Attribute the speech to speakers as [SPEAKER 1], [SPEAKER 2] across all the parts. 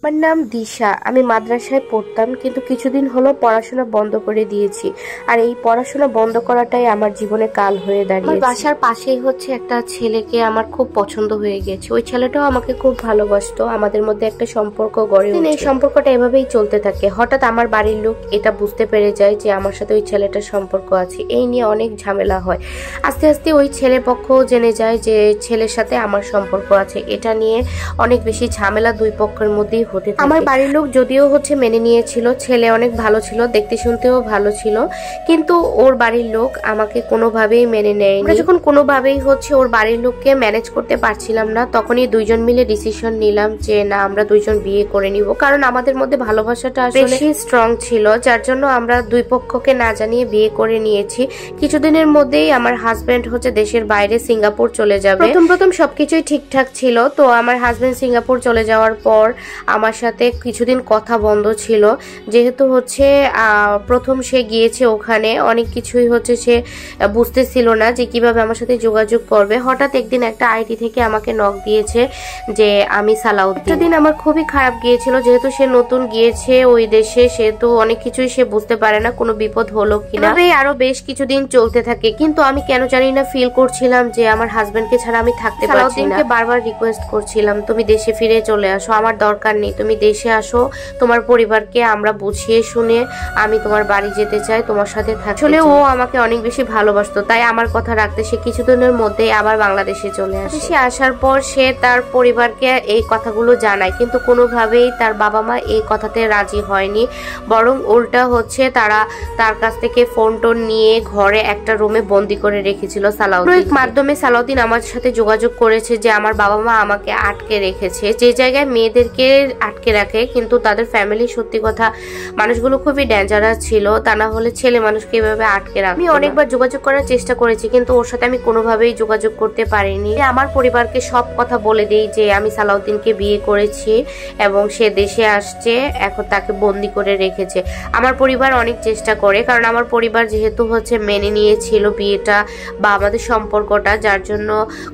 [SPEAKER 1] আমার নাম দিশা। আমি মাদ্রাসায় পড়তাম, কিন্তু কিছুদিন হলো পড়াশোনা বন্ধ করে দিয়েছি। আর এই পড়াশোনা বন্ধ করাটাই আমার জীবনে কাল হয়ে দাঁড়িয়েছে। আমার বাসার পাশেই হচ্ছে একটা ছেলেকে আমার খুব পছন্দ হয়ে গেছে। ওই ছেলেটাও আমাকে খুব ভালোবাসতো। আমাদের মধ্যে একটা সম্পর্ক গড়ে ওঠে। এই সম্পর্কটা এভাবেই চলতে থাকে। হঠাৎ আমার বাড়ির লোক এটা বুঝতে পেরে যায় যে আমার সাথে ওই ছেলেটার সম্পর্ক আছে। এই নিয়ে অনেক ঝামেলা হয়। আস্তে আস্তে ওই ছেলে পক্ষও জেনে যায় যে ছেলের সাথে আমার সম্পর্ক আছে। এটা নিয়ে অনেক বেশি ঝামেলা দুই পক্ষের মধ্যেই হতে থাকে। আমার বাড়ির লোক যদিও হচ্ছে মেনে নিয়েছিল, ছেলে অনেক ভালো ছিল, দেখতে শুনতেও ভালো ছিল, কিন্তু ওর বাড়ির লোক আমাকে কোনোভাবেই মেনে নেয়নি। আমরা যখন কোনোভাবেই হচ্ছে ওর বাড়ির লোককে ম্যানেজ করতে পারছিলাম না, তখনই দুইজন মিলে ডিসিশন নিলাম যে না, আমরা দুইজন বিয়ে করে নিব। কারণ আমাদের মধ্যে ভালোবাসাটা বেশি স্ট্রং ছিল, যার জন্য আমরা দুই পক্ষকে না জানিয়ে বিয়ে করে নিয়েছি। কিছুদিনের মধ্যেই আমার হাজবেন্ড হচ্ছে দেশের বাইরে সিঙ্গাপুর চলে যাবে। প্রথম সবকিছুই ঠিকঠাক ছিল। তো আমার হাজবেন্ড সিঙ্গাপুর চলে যাওয়ার পর আমার সাথে কিছুদিন কথা বন্ধ ছিল, যেহেতু হচ্ছে প্রথম সে গিয়েছে ওখানে, অনেক কিছুই হচ্ছে সে বুঝতেছিল না যে কিভাবে আমার সাথে যোগাযোগ করবে। হঠাৎ একদিন একটা আইডি থেকে আমাকে নক দিয়েছে যে আমি সালাউদ্দিন। সেদিন আমার খুবই খারাপ গিয়েছিল, যেহেতু সে নতুন গিয়েছে ওই দেশে, সে তো অনেক কিছুই সে বুঝতে পারে না কোনো বিপদ হলো কিনা। আরো বেশ কিছুদিন চলতে থাকে, কিন্তু আমি কেন জানি না ফিল করছিলাম যে আমার হাজবেন্ডকে ছাড়া আমি থাকতে পারছি না। বারবার রিকোয়েস্ট করছিলাম তুমি দেশে ফিরে চলে আসো, আমার দরকার নেই, তুমি দেশে আসো, তোমার পরিবারকে আমরা বুঝিয়ে শুনে আমি তোমার বাড়ি যেতে চাই, তোমার সাথে থাকতে। আসলে ও আমাকে অনেক বেশি ভালোবাসতো, তাই আমার কথা রাখতে সে কিছুদিনের মধ্যেই আবার বাংলাদেশে চলে আসে। সে আসার পর সে তার পরিবারকে এই কথাগুলো জানায়, কিন্তু কোনোভাবেই তার বাবা মা এই কথাতে রাজি হয়নি। বরং উল্টা হচ্ছে তারা তার কাছ থেকে ফোন টোন নিয়ে ঘরে একটা রুমে বন্দি করে রেখেছিল সালাউদ্দিন। মাধ্যমে সালাউদ্দিন আমার সাথে যোগাযোগ করেছে যে আমার বাবা মা আমাকে আটকে রেখেছে। যে জায়গায় মেয়েদেরকে আটকে রাখে, কিন্তু তাদের ফ্যামিলি, সত্যি কথা মানুষগুলো খুবই ডেঞ্জারাস ছিল, তা না হলে ছেলে মানুষকে এভাবে আটকে রাখে। আমি অনেকবার যোগাযোগ করার চেষ্টা করেছি, কিন্তু ওর সাথে আমি কোনোভাবেই যোগাযোগ করতে পারিনি। আমার পরিবারকে সব কথা বলে দিই যে আমি সালাউদ্দিনকে বিয়ে করেছি এবং সে দেশে আসছে, এখন তাকে বন্দি করে রেখেছে। আমার পরিবার অনেক চেষ্টা করে, কারণ আমার পরিবার যেহেতু হচ্ছে মেনে নিয়েছিল বিয়েটা বা আমাদের সম্পর্কটা, যার জন্য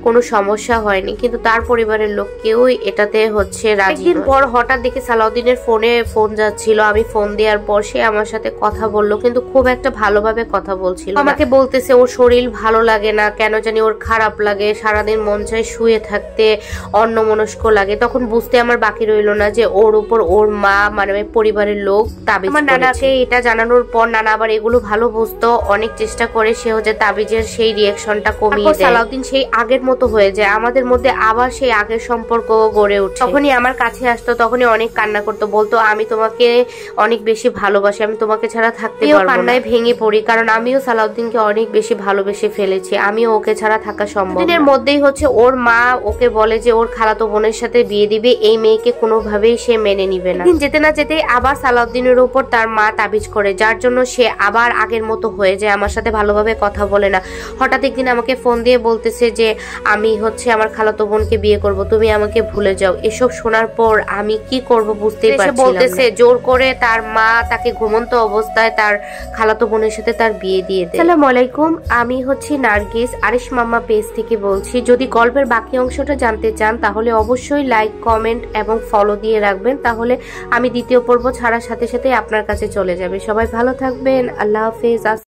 [SPEAKER 1] কোনো সমস্যা হয়নি, কিন্তু তার পরিবারের লোক কেউই এটাতে হচ্ছে রাজি। একদিন পর হঠাৎ দেখে সালাউদ্দিনের ফোনে ফোন যাচ্ছিল। আমি ফোন দেওয়ার পর সে আমার সাথে কথা বললো, কিন্তু খুব একটা ভালোভাবে কথা বলছিল। আমাকে বলতেছে ওর শরীর ভালো লাগে না, কেন জানি ওর খারাপ লাগে, সারাদিন মন চায় শুয়ে থাকতে, অন্যমনস্ক লাগে। তখন বুঝতে আমার বাকি রইলো না যে ওর উপর ওর মা মানে পরিবারের লোক তাবিজ। আমার নানাকে এটা জানানোর পর নানা আবার এগুলো ভালো বুঝতো, অনেক চেষ্টা করে সে হচ্ছে তাবিজের সেই রিয়াকশনটা কমিয়ে দেয়। সালাউদ্দিন সেই আগের মতো হয়ে যায়, আমাদের মধ্যে আবার সেই আগের সম্পর্ক গড়ে ওঠে। তখনই আমার কাছে আসতো, তখনই অনেক কান্না করতো, বলতো আমি তোমাকে অনেক বেশি ভালোবাসি, আমি তোমাকে ছাড়া থাকতে পারবো না। কান্নায় ভেঙে পড়ি, কারণ আমিও সালাউদ্দিনকে অনেক বেশি ভালোবেসে ফেলেছি, আমিও ওকে ছাড়া থাকা সম্ভব না। দিনের মধ্যেই হচ্ছে ওর মা ওকে বলে যে ওর খালাতো বোনের সাথে বিয়ে দিবে, এই মেয়েকে কোনোভাবেই সে মেনে নিবে না। যেতে না যেতেই আবার সালাউদ্দিনের উপর তার মা তাবিজ করে, যার জন্য সে আবার আগের মতো হয়ে যায়, আমার সাথে ভালোভাবে কথা বলে না। হঠাৎ একদিন আমাকে ফোন দিয়ে বলতেছে যে আমি হচ্ছে আমার খালাতো বোনকে বিয়ে করব, তুমি আমাকে ভুলে যাও। এসব শোনার পর আমি কি করব বুঝতেই পারছিলাম না। বলতেছে জোর করে তার মা তাকে ঘুমন্ত অবস্থায় তার খালাতো বোনের সাথে তার বিয়ে দিয়ে দেয়। আসসালামু আলাইকুম, আমি হচ্ছে নার্গিস, আরিশ মাম্মা পেজ থেকে বলছি। যদি গল্পের বাকি অংশটা জানতে চান তাহলে অবশ্যই লাইক, কমেন্ট এবং ফলো দিয়ে রাখবেন, তাহলে আমি দ্বিতীয় পর্ব ছাড়ার সাথে সাথে আপনার কাছে চলে যাবে। সবাই ভালো থাকবেন, আল্লাহ হাফেজ।